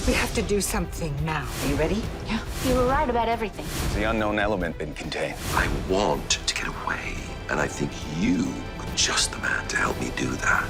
We have to do something now. Are you ready? Yeah. You were right about everything. Has the unknown element been contained? I want to get away, and I think you are just the man to help me do that.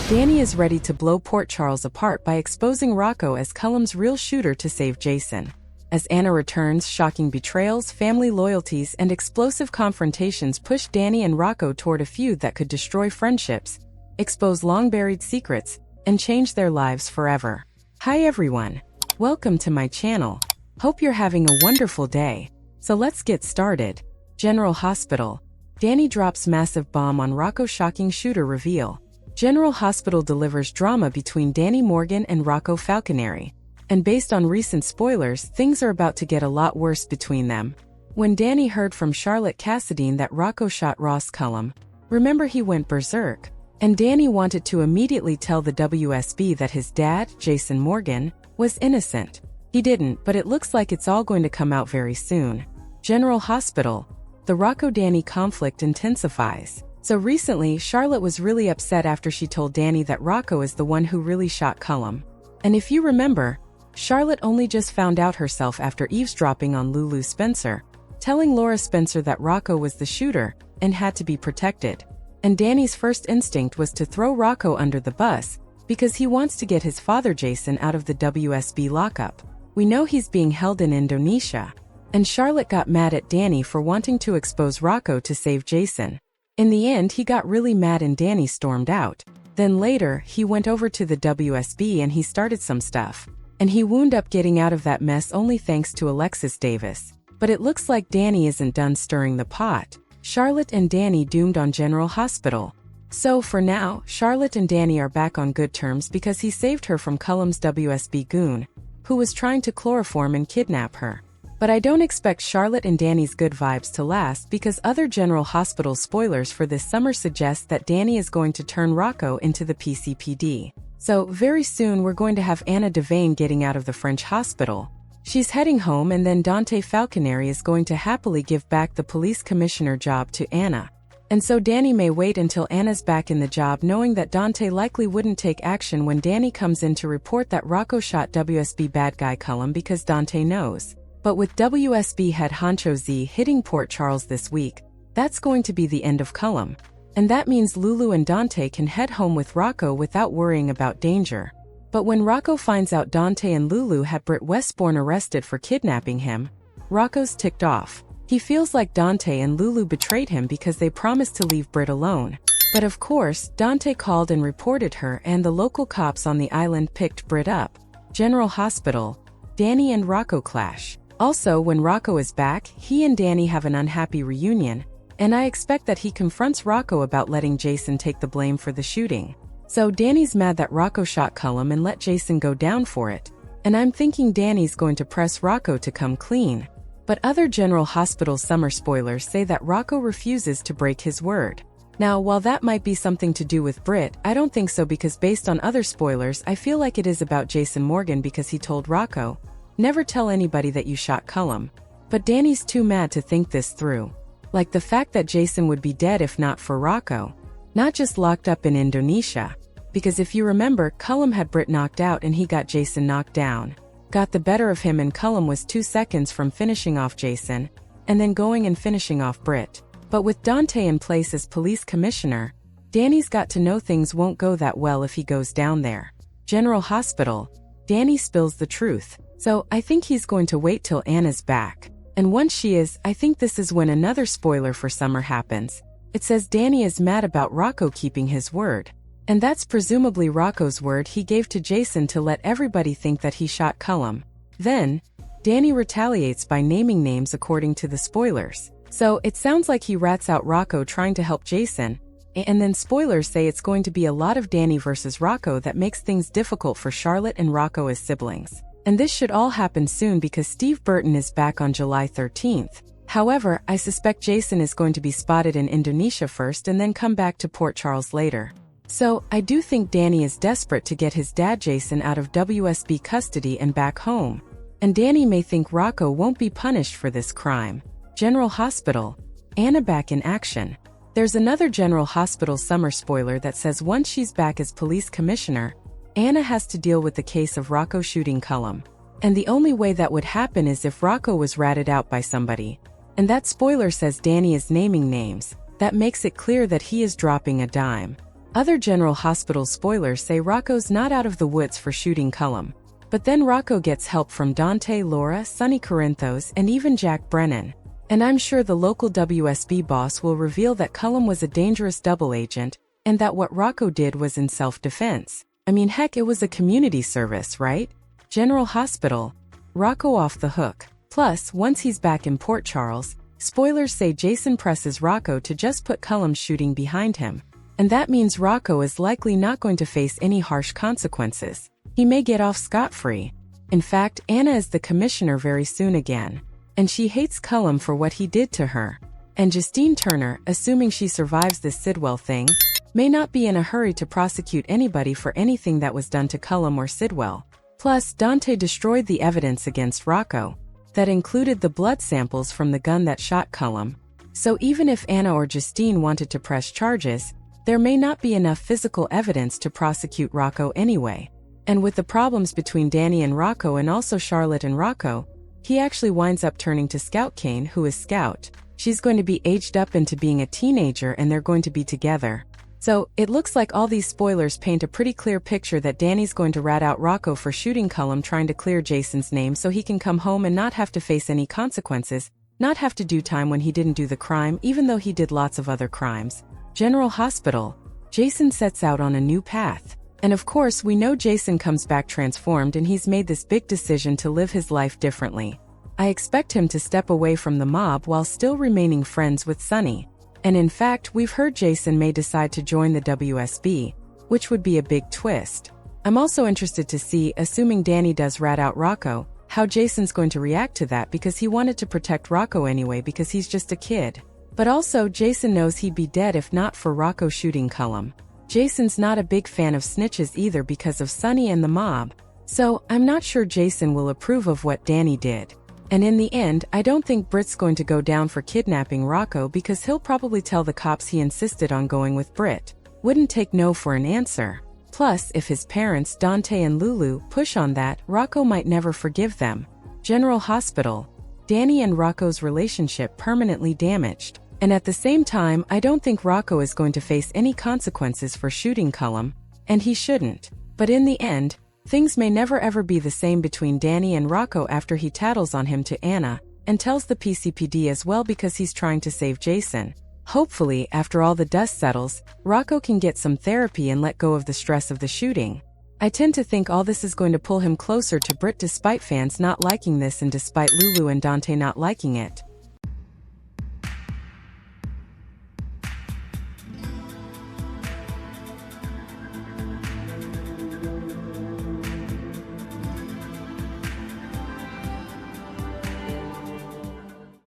Danny is ready to blow Port Charles apart by exposing Rocco as Cullum's real shooter to save Jason. As Anna returns, shocking betrayals, family loyalties, and explosive confrontations push Danny and Rocco toward a feud that could destroy friendships, expose long-buried secrets, and change their lives forever. Hi everyone! Welcome to my channel. Hope you're having a wonderful day. So let's get started. General Hospital. Danny drops massive bomb on Rocco, shocking shooter reveal. General Hospital delivers drama between Danny Morgan and Rocco Falconeri. And based on recent spoilers, things are about to get a lot worse between them. When Danny heard from Charlotte Cassadine that Rocco shot Ross Cullum, remember he went berserk. And Danny wanted to immediately tell the WSB that his dad, Jason Morgan, was innocent. He didn't, but it looks like it's all going to come out very soon. General Hospital. The Rocco-Danny conflict intensifies. So recently, Charlotte was really upset after she told Danny that Rocco is the one who really shot Cullum. And if you remember, Charlotte only just found out herself after eavesdropping on Lulu Spencer, telling Laura Spencer that Rocco was the shooter and had to be protected. And Danny's first instinct was to throw Rocco under the bus because he wants to get his father Jason out of the WSB lockup. We know he's being held in Indonesia. And Charlotte got mad at Danny for wanting to expose Rocco to save Jason. In the end, he got really mad and Danny stormed out. Then later, he went over to the WSB and he started some stuff. And he wound up getting out of that mess only thanks to Alexis Davis. But it looks like Danny isn't done stirring the pot. Charlotte and Danny doomed on General Hospital. So for now, Charlotte and Danny are back on good terms because he saved her from Cullum's WSB goon, who was trying to chloroform and kidnap her. But I don't expect Charlotte and Danny's good vibes to last because other General Hospital spoilers for this summer suggest that Danny is going to turn Rocco into the PCPD. So very soon we're going to have Anna Devane getting out of the French hospital. She's heading home and then Dante Falconeri is going to happily give back the police commissioner job to Anna. And so Danny may wait until Anna's back in the job knowing that Dante likely wouldn't take action when Danny comes in to report that Rocco shot WSB bad guy Cullum because Dante knows. But with WSB head honcho Z hitting Port Charles this week, that's going to be the end of Cullum. And that means Lulu and Dante can head home with Rocco without worrying about danger. But when Rocco finds out Dante and Lulu had Britt Westbourne arrested for kidnapping him, Rocco's ticked off. He feels like Dante and Lulu betrayed him because they promised to leave Britt alone. But of course, Dante called and reported her and the local cops on the island picked Britt up. General Hospital. Danny and Rocco clash. Also, when Rocco is back, he and Danny have an unhappy reunion, and I expect that he confronts Rocco about letting Jason take the blame for the shooting. So Danny's mad that Rocco shot Cullum and let Jason go down for it, and I'm thinking Danny's going to press Rocco to come clean. But other General Hospital summer spoilers say that Rocco refuses to break his word. Now, while that might be something to do with Britt, I don't think so because based on other spoilers, I feel like it is about Jason Morgan because he told Rocco, "Never tell anybody that you shot Cullum." But Danny's too mad to think this through. Like the fact that Jason would be dead if not for Rocco. Not just locked up in Indonesia. Because if you remember, Cullum had Britt knocked out and he got Jason knocked down. Got the better of him and Cullum was 2 seconds from finishing off Jason, and then going and finishing off Britt. But with Dante in place as police commissioner, Danny's got to know things won't go that well if he goes down there. General Hospital. Danny spills the truth. So I think he's going to wait till Anna's back. And once she is, I think this is when another spoiler for summer happens. It says Danny is mad about Rocco keeping his word. And that's presumably Rocco's word he gave to Jason to let everybody think that he shot Cullum. Then, Danny retaliates by naming names according to the spoilers. So it sounds like he rats out Rocco trying to help Jason. And then spoilers say it's going to be a lot of Danny versus Rocco that makes things difficult for Charlotte and Rocco as siblings. And this should all happen soon because Steve Burton is back on July 13th. However, I suspect Jason is going to be spotted in Indonesia first and then come back to Port Charles later. So, I do think Danny is desperate to get his dad Jason out of WSB custody and back home. And Danny may think Rocco won't be punished for this crime. General Hospital. Anna back in action. There's another General Hospital summer spoiler that says once she's back as police commissioner, Anna has to deal with the case of Rocco shooting Cullum. And the only way that would happen is if Rocco was ratted out by somebody. And that spoiler says Danny is naming names. That makes it clear that he is dropping a dime. Other General Hospital spoilers say Rocco's not out of the woods for shooting Cullum. But then Rocco gets help from Dante, Laura, Sonny Corinthos, and even Jack Brennan. And I'm sure the local WSB boss will reveal that Cullum was a dangerous double agent, and that what Rocco did was in self-defense. I mean, heck, it was a community service, right? General Hospital. Rocco off the hook. Plus, once he's back in Port Charles, spoilers say Jason presses Rocco to just put Cullum's shooting behind him. And that means Rocco is likely not going to face any harsh consequences. He may get off scot-free. In fact, Anna is the commissioner very soon again. And she hates Cullum for what he did to her. And Justine Turner, assuming she survives this Sidwell thing, may not be in a hurry to prosecute anybody for anything that was done to Cullum or Sidwell. Plus, Dante destroyed the evidence against Rocco. That included the blood samples from the gun that shot Cullum. So even if Anna or Justine wanted to press charges, there may not be enough physical evidence to prosecute Rocco anyway. And with the problems between Danny and Rocco and also Charlotte and Rocco, he actually winds up turning to Scout Kane, who is Scout. She's going to be aged up into being a teenager and they're going to be together. So, it looks like all these spoilers paint a pretty clear picture that Danny's going to rat out Rocco for shooting Cullum, trying to clear Jason's name so he can come home and not have to face any consequences, not have to do time when he didn't do the crime even though he did lots of other crimes. General Hospital. Jason sets out on a new path. And of course we know Jason comes back transformed and he's made this big decision to live his life differently. I expect him to step away from the mob while still remaining friends with Sonny. And in fact, we've heard Jason may decide to join the WSB, which would be a big twist. I'm also interested to see, assuming Danny does rat out Rocco, how Jason's going to react to that because he wanted to protect Rocco anyway because he's just a kid. But also, Jason knows he'd be dead if not for Rocco shooting Cullum. Jason's not a big fan of snitches either because of Sonny and the mob. So, I'm not sure Jason will approve of what Danny did. And in the end, I don't think Britt's going to go down for kidnapping Rocco because he'll probably tell the cops he insisted on going with Britt. Wouldn't take no for an answer. Plus, if his parents, Dante and Lulu, push on that, Rocco might never forgive them. General Hospital. Danny and Rocco's relationship permanently damaged. And at the same time, I don't think Rocco is going to face any consequences for shooting Cullum, and he shouldn't. But in the end, things may never ever be the same between Danny and Rocco after he tattles on him to Anna, and tells the PCPD as well because he's trying to save Jason. Hopefully, after all the dust settles, Rocco can get some therapy and let go of the stress of the shooting. I tend to think all this is going to pull him closer to Britt despite fans not liking this and despite Lulu and Dante not liking it.